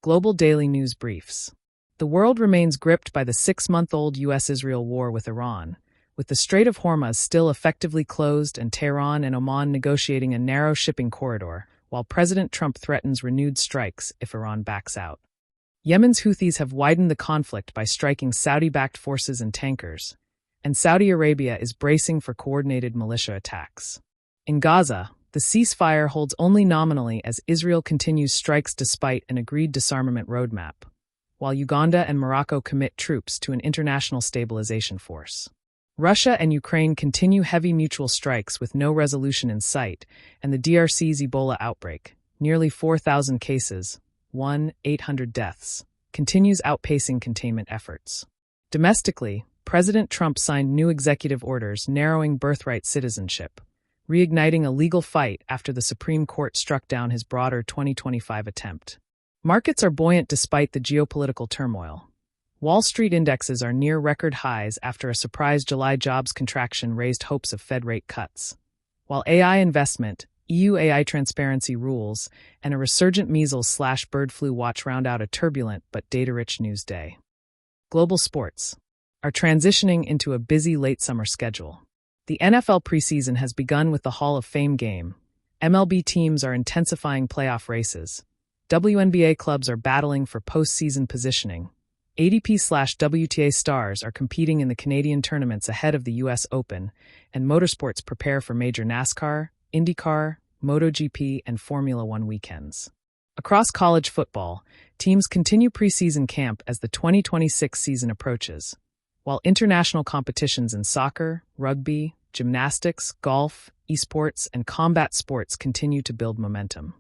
Global Daily News Briefs. The world remains gripped by the 6-month-old U.S.-Israel war with Iran, with the Strait of Hormuz still effectively closed and Tehran and Oman negotiating a narrow shipping corridor, while President Trump threatens renewed strikes if Iran backs out. Yemen's Houthis have widened the conflict by striking Saudi-backed forces and tankers, and Saudi Arabia is bracing for coordinated militia attacks. In Gaza, the ceasefire holds only nominally as Israel continues strikes despite an agreed disarmament roadmap, while Uganda and Morocco commit troops to an international stabilization force. Russia and Ukraine continue heavy mutual strikes with no resolution in sight, and the DRC's Ebola outbreak, nearly 4,000 cases, 1,800 deaths, continues outpacing containment efforts. Domestically, President Trump signed new executive orders narrowing birthright citizenship, reigniting a legal fight after the Supreme Court struck down his broader 2025 attempt. Markets are buoyant despite the geopolitical turmoil. Wall Street indexes are near record highs after a surprise July jobs contraction raised hopes of Fed rate cuts. While AI investment, EU AI transparency rules, and a resurgent measles/bird flu watch round out a turbulent but data-rich news day. Global sports are transitioning into a busy late summer schedule. The NFL preseason has begun with the Hall of Fame game. MLB teams are intensifying playoff races. WNBA clubs are battling for postseason positioning. ADP/WTA stars are competing in the Canadian tournaments ahead of the U.S. Open, and motorsports prepare for major NASCAR, IndyCar, MotoGP, and Formula One weekends. Across college football, teams continue preseason camp as the 2026 season approaches, while international competitions in soccer, rugby, gymnastics, golf, esports, and combat sports continue to build momentum.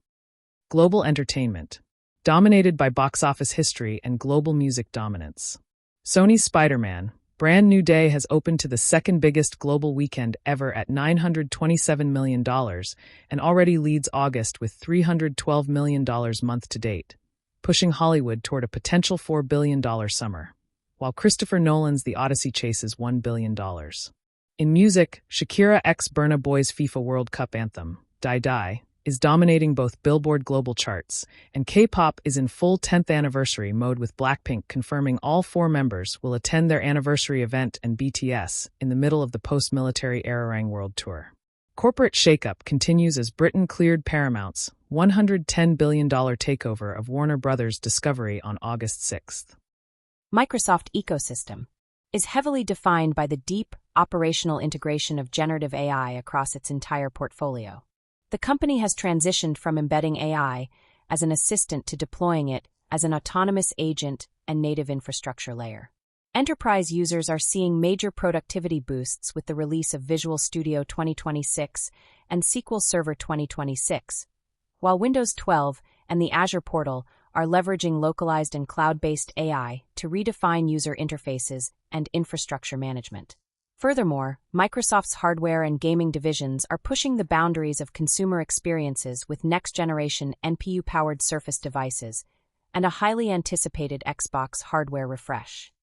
Global entertainment, dominated by box office history and global music dominance. Sony's Spider-Man: Brand New Day has opened to the second biggest global weekend ever at $927 million and already leads August with $312 million month to date, pushing Hollywood toward a potential $4 billion summer, while Christopher Nolan's The Odyssey chases $1 billion. In music, Shakira x Burna Boy's FIFA World Cup anthem, Die Die, is dominating both Billboard global charts, and K-pop is in full 10th anniversary mode with Blackpink confirming all 4 members will attend their anniversary event and BTS in the middle of the post-military Arirang World Tour. Corporate shakeup continues as Britain cleared Paramount's $110 billion takeover of Warner Bros. Discovery on August 6. Microsoft ecosystem is heavily defined by the deep, operational integration of generative AI across its entire portfolio. The company has transitioned from embedding AI as an assistant to deploying it as an autonomous agent and native infrastructure layer. Enterprise users are seeing major productivity boosts with the release of Visual Studio 2026 and SQL Server 2026, while Windows 12 and the Azure portal are leveraging localized and cloud-based AI to redefine user interfaces and infrastructure management. Furthermore, Microsoft's hardware and gaming divisions are pushing the boundaries of consumer experiences with next-generation NPU-powered Surface devices and a highly anticipated Xbox hardware refresh.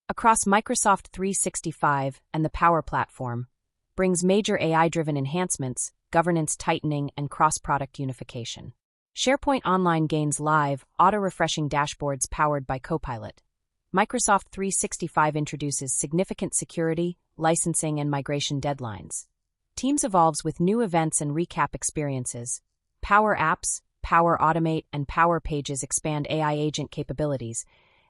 Across Microsoft 365 and the Power Platform, brings major AI-driven enhancements, governance tightening, and cross-product unification. SharePoint Online gains live, auto-refreshing dashboards powered by Copilot. Microsoft 365 introduces significant security, licensing, and migration deadlines. Teams evolves with new events and recap experiences. Power Apps, Power Automate, and Power Pages expand AI agent capabilities,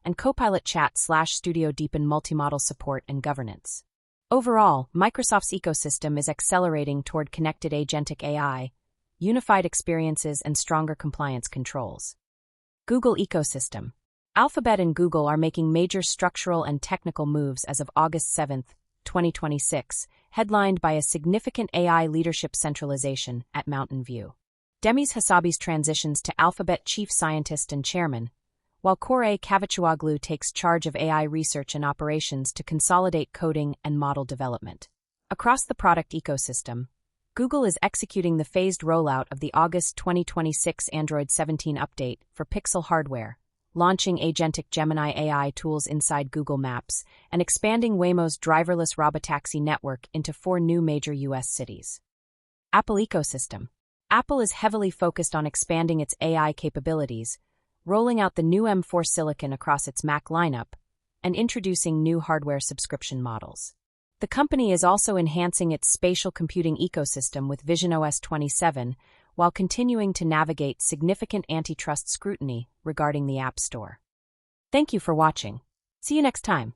and Copilot Chat/Studio deepen multi-model support and governance. Overall, Microsoft's ecosystem is accelerating toward connected agentic AI, unified experiences, and stronger compliance controls. Google ecosystem. Alphabet and Google are making major structural and technical moves as of August 7, 2026, headlined by a significant AI leadership centralization at Mountain View. Demis Hassabis transitions to Alphabet chief scientist and chairman, while Kore Kavachoglu takes charge of AI research and operations to consolidate coding and model development. Across the product ecosystem, Google is executing the phased rollout of the August 2026 Android 17 update for Pixel hardware, launching agentic Gemini AI tools inside Google Maps, and expanding Waymo's driverless robotaxi network into 4 new major U.S. cities. Apple ecosystem. Apple is heavily focused on expanding its AI capabilities, rolling out the new M4 silicon across its Mac lineup, and introducing new hardware subscription models. The company is also enhancing its spatial computing ecosystem with visionOS 27, while continuing to navigate significant antitrust scrutiny regarding the App Store. Thank you for watching. See you next time.